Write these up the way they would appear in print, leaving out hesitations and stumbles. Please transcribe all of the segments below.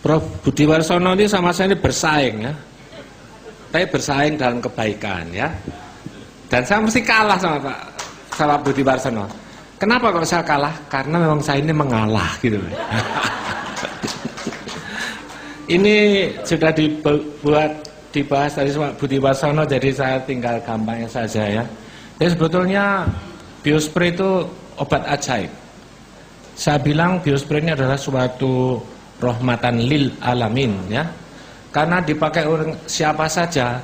Prof. Budi Warsono ini sama saya ini bersaing ya. Tapi bersaing dalam kebaikan ya. Dan saya mesti kalah sama Budi Warsono. Kenapa kok saya kalah? Karena memang saya ini mengalah gitu. Ini sudah dibahas tadi sama Budi Warsono, jadi saya tinggal gampangnya saja ya. Jadi sebetulnya biospray itu obat ajaib. Saya bilang biospray ini adalah suatu rahmatan lil alamin ya. Karena dipakai oleh siapa saja,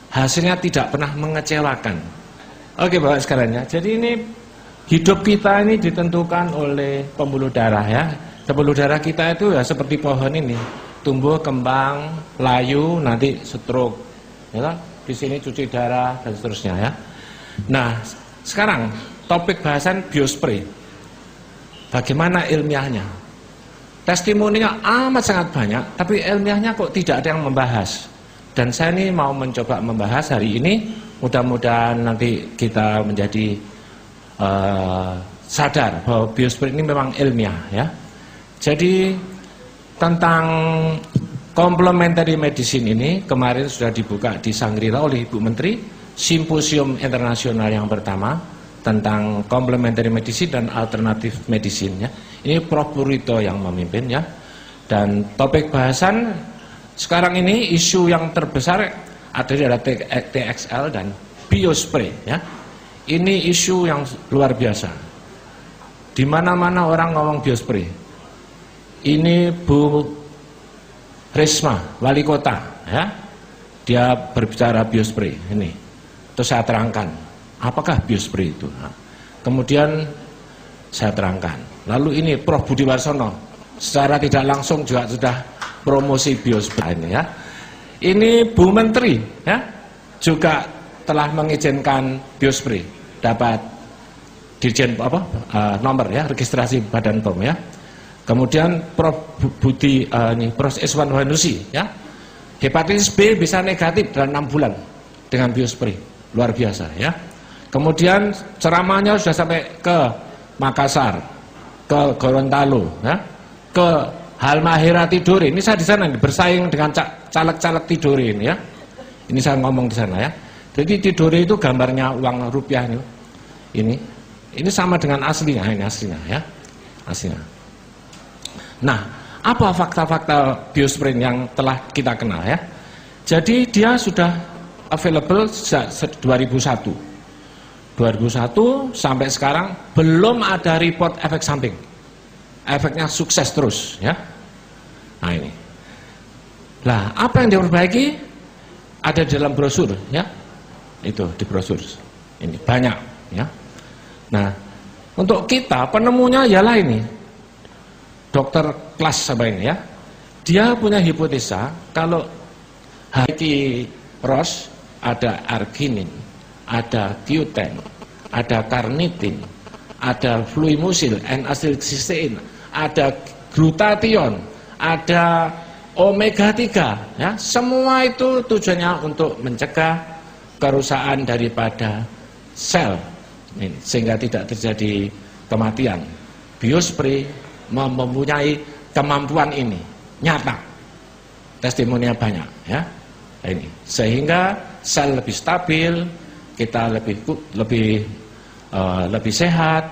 hasilnya tidak pernah mengecewakan. Oke Bapak sekalian ya. Jadi ini hidup kita ini ditentukan oleh pembuluh darah ya. Pembuluh darah kita itu ya seperti pohon ini, tumbuh, kembang, layu, nanti stroke. Ya, di sini cuci darah dan seterusnya ya. Nah, sekarang topik bahasan biospray. Bagaimana ilmiahnya? Testimoninya amat sangat banyak, tapi ilmiahnya kok tidak ada yang membahas. Dan saya ini mau mencoba membahas hari ini, mudah-mudahan nanti kita menjadi sadar bahwa biospray ini memang ilmiah ya. Jadi tentang complementary medicine ini kemarin sudah dibuka di Shangri-La oleh Ibu Menteri, simposium internasional yang pertama tentang complementary medicine dan alternative medicine ya. Ini Prof. Purito yang memimpin ya. Dan topik bahasan sekarang ini isu yang terbesar adalah TXL dan biospray ya. Ini isu yang luar biasa. Di mana-mana orang ngomong biospray. Ini Bu Risma, wali kota ya. Dia berbicara biospray ini. Terus saya terangkan, apakah biospray itu? Nah, kemudian saya terangkan. Lalu ini Prof. Budi Warsono secara tidak langsung juga sudah promosi biospray ini ya. Ini Bu Menteri ya juga telah mengizinkan biospray, dapat dirjen nomor ya, registrasi Badan POM ya. Kemudian Prof. Budi Prof. Iswan Wanusi ya, hepatitis B bisa negatif dalam 6 bulan dengan biospray, luar biasa ya. Kemudian ceramahnya sudah sampai ke Makassar, ke Gorontalo ya, ke Halmahera Tidore. Ini saya di sana bersaing dengan caleg-caleg Tidore ini ya. Ini saya ngomong di sana ya. Jadi Tidore itu gambarnya uang rupiah ini. Ini sama dengan aslinya, ini aslinya ya. Aslinya. Nah, apa fakta-fakta biospray yang telah kita kenal ya? Jadi dia sudah available sejak 2001. 2001 sampai sekarang belum ada report efek samping. Efeknya sukses terus ya. Nah ini. Lah, apa yang diperbaiki? Ada di dalam brosur ya. Itu di brosur. Ini banyak ya. Nah, untuk kita penemunya ialah ini. Dokter kelas apa ini ya. Dia punya hipotesa kalau Haiti Ross ada arginin, ada Q10, ada carnitin, ada fluimusil, N-acetylcysteine, ada glutathione, ada omega 3 ya. Semua itu tujuannya untuk mencegah kerusakan daripada sel ini, sehingga tidak terjadi kematian. Biospray mempunyai kemampuan ini nyata, testimoninya banyak ya. Ini sehingga sel lebih stabil, kita lebih sehat,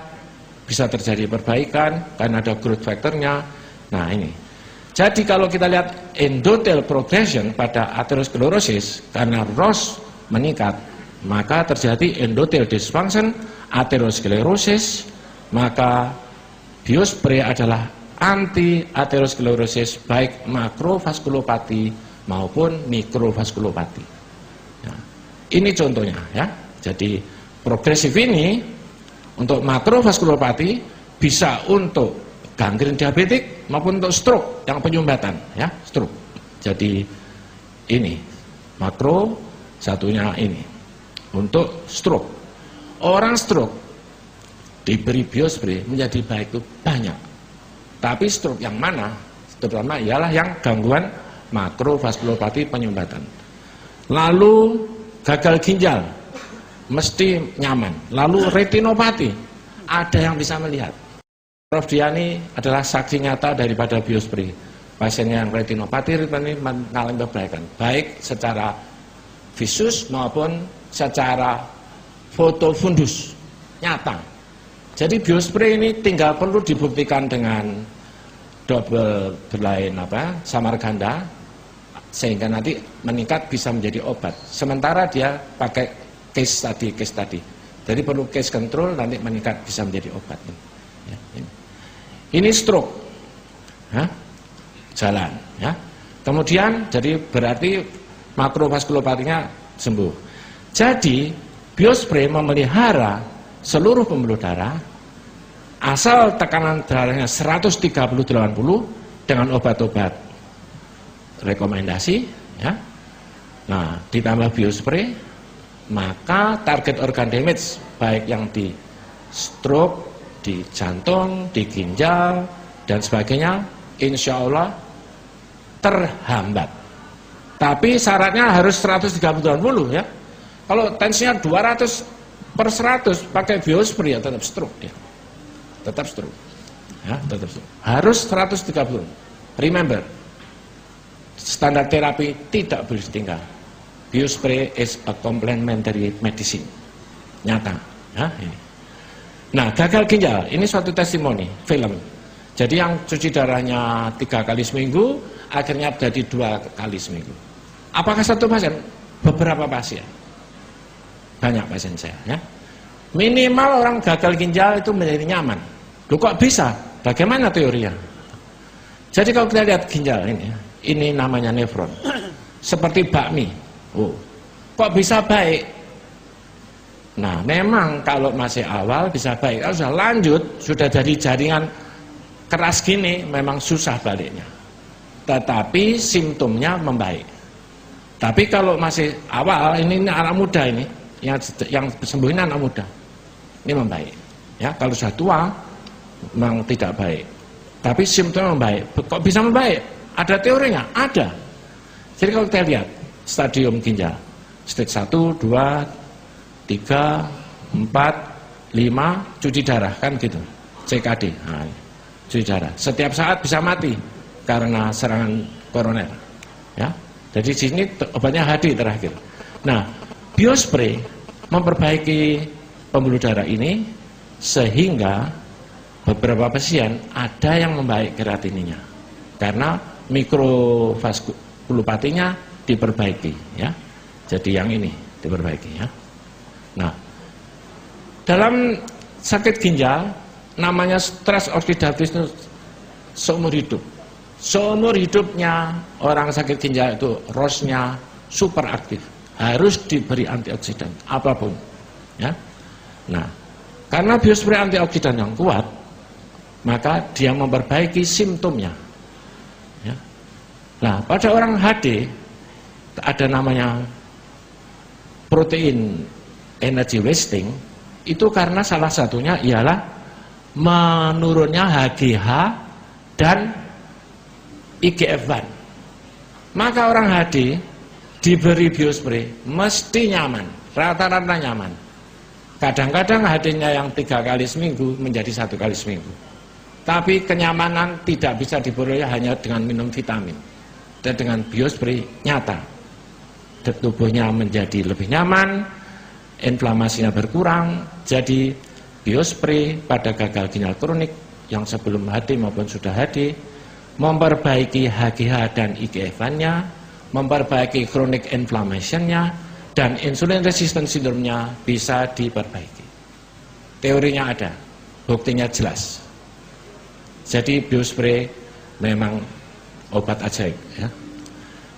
bisa terjadi perbaikan karena ada growth factornya. Nah ini. Jadi kalau kita lihat endothel progression pada atherosclerosis, karena ROS meningkat, maka terjadi endothel dysfunction, atherosclerosis, maka biospray adalah anti atherosclerosis baik makrovaskulopati maupun mikrovaskulopati. Nah, ini contohnya ya. Jadi progresif ini untuk makrovaskulopati bisa untuk gangren diabetik maupun untuk stroke yang penyumbatan ya, stroke. Jadi ini makro, satunya ini untuk stroke. Orang stroke diberi biospray menjadi baik itu banyak. Tapi stroke yang mana? Terutama ialah yang gangguan makrovaskulopati penyumbatan. Lalu gagal ginjal mesti nyaman. Lalu retinopati ada yang bisa melihat. Prof. Diani adalah saksi nyata daripada biospray. pasiennya yang retinopati ini mengalami perbaikan, baik secara visus maupun secara foto fundus nyata. Jadi biospray ini tinggal perlu dibuktikan dengan double blind samar ganda, sehingga nanti meningkat bisa menjadi obat. Sementara dia pakai case tadi. Jadi perlu case control, nanti meningkat bisa menjadi obat. Ya, ini stroke, ya, jalan. Ya. Kemudian jadi berarti makrovaskulopatinya sembuh. Jadi biospray memelihara seluruh pembuluh darah asal tekanan darahnya 130/80 dengan obat-obat rekomendasi, ya. Nah, ditambah biospray, maka target organ damage baik yang di stroke, di jantung, di ginjal dan sebagainya, insya Allah terhambat. Tapi syaratnya harus 130/80 ya. Kalau tensinya 200/100 pakai biospray ya tetap stroke dia. Tetap stroke. Ya, tetap stroke. Harus 130. Remember, standar terapi tidak boleh ditinggal. Biospray is a complementary medicine. Nyata. Ya, ini. Nah, gagal ginjal, ini suatu testimoni, film. Jadi yang cuci darahnya 3 kali seminggu, akhirnya jadi 2 kali seminggu. Apakah satu pasien? Beberapa pasien. Banyak pasien saya. Ya. Minimal orang gagal ginjal itu menjadi nyaman. Loh kok bisa? Bagaimana teorinya? Jadi kalau kita lihat ginjal ini namanya nefron. Seperti bakmi. Oh, kok bisa baik? Nah, memang kalau masih awal bisa baik. Kalau sudah lanjut, sudah jadi jaringan keras gini, memang susah baliknya. Tetapi simptomnya membaik. Tapi kalau masih awal, ini anak muda ini, yang sembuh ini anak muda, ini membaik. Ya, kalau sudah tua, memang tidak baik. Tapi simptomnya membaik. Kok bisa membaik? Ada teorinya? Ada. Jadi kalau kita lihat stadium ginjal, stage 1, 2, 3, 4, 5, cuci darah kan gitu, CKD, nah, cuci darah. Setiap saat bisa mati karena serangan koroner. Ya, jadi di sini obatnya HD terakhir. Nah, biospray memperbaiki pembuluh darah ini sehingga beberapa pasien ada yang membaik kreatininya karena mikrovaskulopatinya diperbaiki, ya. Jadi yang ini diperbaiki, ya. Nah, dalam sakit ginjal namanya stres oksidatif itu seumur hidup. Seumur hidupnya orang sakit ginjal itu ROS-nya super aktif, harus diberi antioksidan apapun, ya. Nah, karena biospray antioksidan yang kuat, maka dia memperbaiki simptomnya, ya. Nah, pada orang HD ada namanya protein energy wasting, itu karena salah satunya ialah menurunnya HGH dan IGF-1. Maka orang HD diberi biospray mesti nyaman, rata-rata nyaman. Kadang-kadang HD-nya yang 3 kali seminggu menjadi 1 kali seminggu. Tapi kenyamanan tidak bisa diperoleh hanya dengan minum vitamin. Dan dengan biospray nyata, tubuhnya menjadi lebih nyaman, inflamasinya berkurang. Jadi biospray pada gagal ginjal kronik yang sebelum HD maupun sudah HD memperbaiki HGH dan IGF-1-nya, memperbaiki chronic inflammation-nya, dan insulin resistant syndrome-nya bisa diperbaiki. Teorinya ada, buktinya jelas. Jadi biospray memang obat ajaib, ya.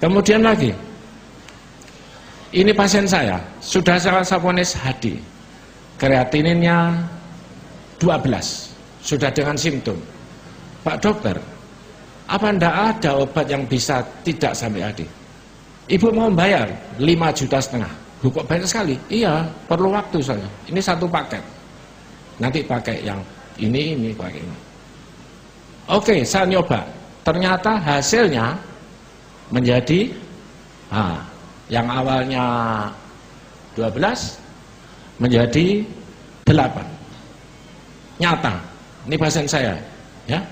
Kemudian lagi, ini pasien saya sudah saponis HD, kreatininnya 12, sudah dengan simptom. Pak dokter, apa ndak ada obat yang bisa tidak sampai HD? Ibu mau bayar 5,5 juta. Bu, kok banyak sekali? Iya, perlu waktu soalnya. Ini 1 paket. Nanti pakai yang ini pakai ini. Oke, saya nyoba. Ternyata hasilnya menjadi yang awalnya 12 menjadi 8. Nyata. Ini pasien saya, ya.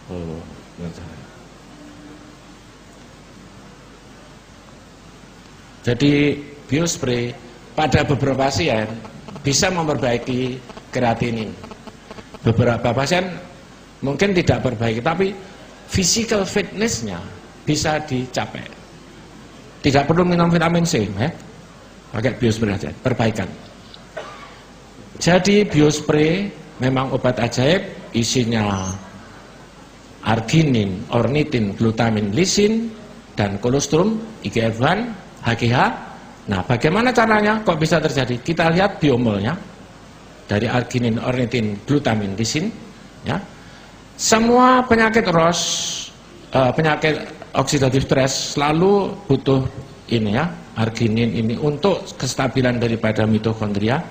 Oh, jadi biospray pada beberapa pasien bisa memperbaiki kreatinin. Beberapa pasien mungkin tidak perbaiki, tapi physical fitness-nya bisa dicapai. Tidak perlu minum vitamin C, ya. Pakai biospray aja, perbaikan. Jadi biospray memang obat ajaib, isinya arginin, ornitin, glutamin, lisin, dan kolostrum, IGF-1, HGH. Nah, bagaimana caranya kok bisa terjadi? Kita lihat biomolnya dari arginin, ornitin, glutamin, lisin, ya. Semua penyakit ROS, penyakit oksidatif stres selalu butuh ini ya, arginin ini untuk kestabilan daripada mitokondria.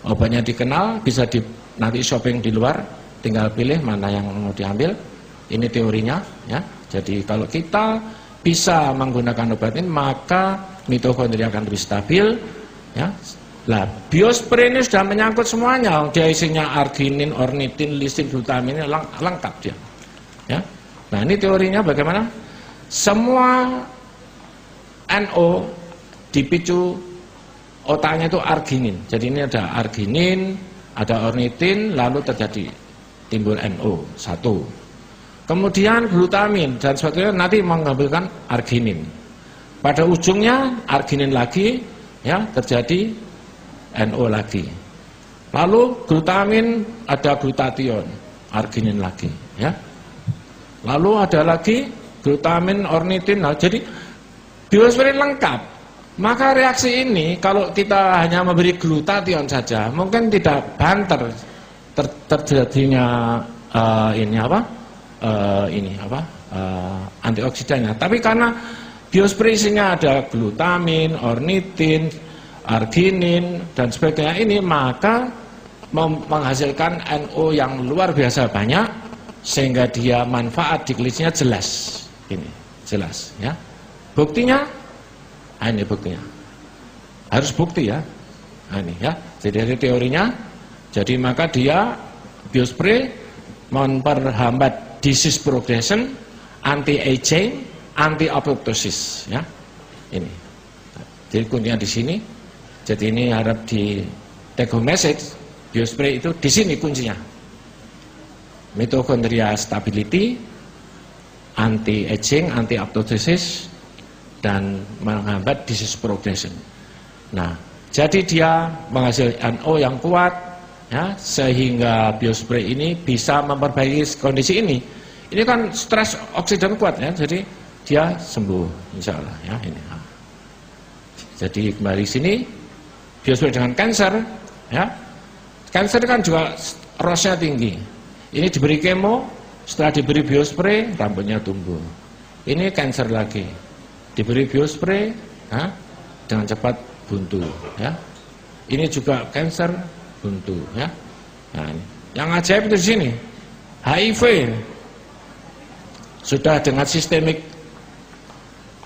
Obatnya dikenal, bisa nanti shopping di luar, tinggal pilih mana yang mau diambil. Ini teorinya ya. Jadi kalau kita bisa menggunakan obat ini, maka mitokondria akan lebih stabil ya. Lah, biospray ini sudah menyangkut semuanya. Dia isinya arginin, ornitin, lisin, glutamin, lengkap dia. Ya. Nah, ini teorinya bagaimana? Semua NO dipicu otaknya itu arginin. Jadi ini ada arginin, ada ornitin, lalu terjadi timbul NO satu. Kemudian glutamin dan sebagainya nanti mengambilkan arginin. Pada ujungnya arginin lagi, ya terjadi NO lagi. Lalu glutamin ada glutation, arginin lagi, ya. Lalu ada lagi glutamin, ornitin. Nah, jadi biospray lengkap. Maka reaksi ini kalau kita hanya memberi glutation saja, mungkin tidak banter terjadinya antioksidannya. Tapi karena biospray isinya ada glutamin, ornitin, arginin dan sebagainya ini, maka menghasilkan NO yang luar biasa banyak sehingga dia manfaat di klinisnya jelas. Ini jelas ya. Buktinya ini buktinya. Harus bukti ya. Ini ya. Jadi dari teorinya, jadi maka dia biospray memperhambat disease progression, anti aging, anti apoptosis ya. Ini. Jadi kuncinya di sini. Jadi ini harap di take home message, biospray itu di sini kuncinya. Mitochondria stability, anti-aging, anti-apoptosis, dan menghambat disease progression. Nah, jadi dia menghasilkan NO yang kuat, ya, sehingga biospray ini bisa memperbaiki kondisi ini. Ini kan stres oksidan kuat ya, jadi dia sembuh, insya Allah ya ini. Jadi kembali sini. Biospray dengan kanker, ya, kanker kan juga ROS-nya tinggi. Ini diberi kemo, setelah diberi biospray, rambutnya tumbuh. Ini kanker lagi, diberi biospray, ya, dengan cepat buntu, ya. Ini juga kanker buntu, ya. Nah, ini. Yang ajaib itu di sini, HIV sudah dengan sistemik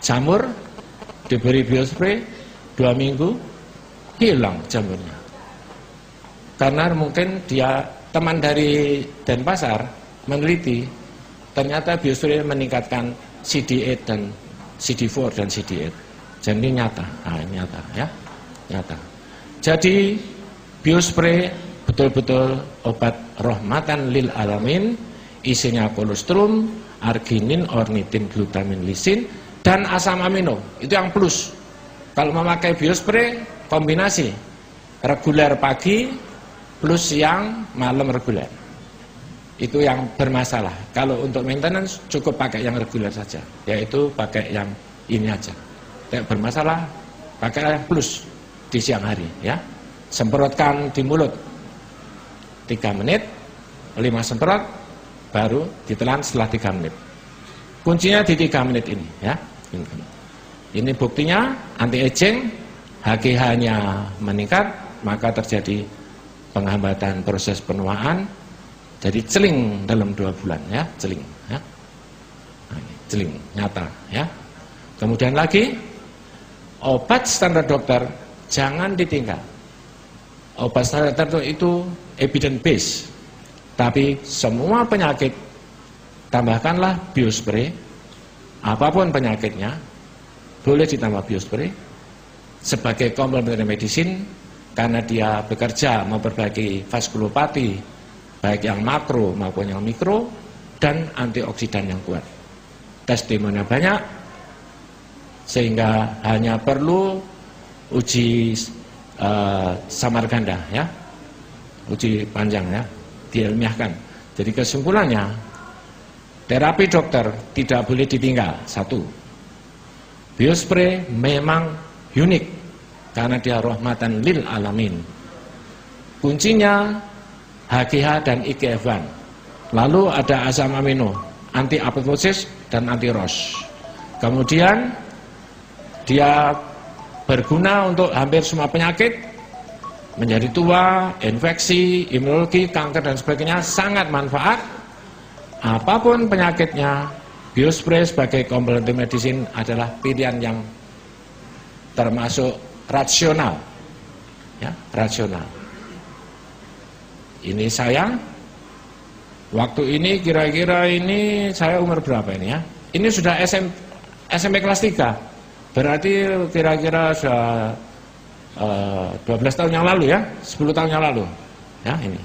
jamur, diberi biospray 2 minggu. Hilang jamurnya. Karena mungkin dia teman dari Denpasar meneliti, ternyata biospray meningkatkan CD8 dan CD4 dan CD8. Jadi nyata, nyata ya, nyata. Jadi biospray betul-betul obat rahmatan lil alamin, isinya kolostrum, arginin, ornitin, glutamin, lisin, dan asam amino. Itu yang plus. Kalau memakai biospray kombinasi reguler pagi plus siang, malam reguler. Itu yang bermasalah. Kalau untuk maintenance cukup pakai yang reguler saja, yaitu pakai yang ini aja. Tidak bermasalah, pakai yang plus di siang hari ya. Semprotkan di mulut 3 menit, 5 semprot, baru ditelan setelah 3 menit. Kuncinya di 3 menit ini ya. Ini buktinya anti-aging, HGH-nya meningkat, maka terjadi penghambatan proses penuaan, jadi celing dalam 2 bulan ya, celing ya. Nah, celing nyata ya. Kemudian lagi obat standar dokter jangan ditinggal. Obat standar dokter itu evidence based, tapi semua penyakit tambahkanlah biospray. Apapun penyakitnya, boleh ditambah biospray sebagai complementary medicine, karena dia bekerja memperbaiki vaskulopati, baik yang makro maupun yang mikro, dan antioksidan yang kuat. Testimoninya banyak, sehingga hanya perlu uji samarganda, ya, uji panjang, ya, diilmiahkan. Jadi kesimpulannya, terapi dokter tidak boleh ditinggal. Satu, biospray memang unik karena dia rahmatan lil alamin. Kuncinya HGH dan IGF-1. Lalu ada asam amino, anti apoptosis dan anti ROS. Kemudian dia berguna untuk hampir semua penyakit, menjadi tua, infeksi, imunologi, kanker dan sebagainya, sangat manfaat. Apapun penyakitnya, biospray sebagai complementary medicine adalah pilihan yang termasuk rasional, ya, rasional. Ini saya, waktu ini kira-kira ini saya umur berapa ini, ya? Ini sudah SMP kelas 3, berarti kira-kira sudah 12 tahun yang lalu, ya, 10 tahun yang lalu, ya, ini.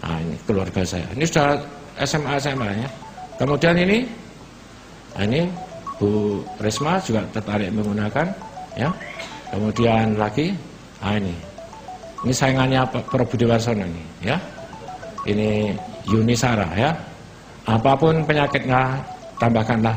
Nah, ini keluarga saya. Ini sudah SMA ya. Kemudian ini Bu Risma juga tertarik menggunakan, ya. Kemudian lagi, ini saingannya Prof. Budi Warsono ini, ya. Ini Yuni Sarah, ya. Apapun penyakitnya, tambahkanlah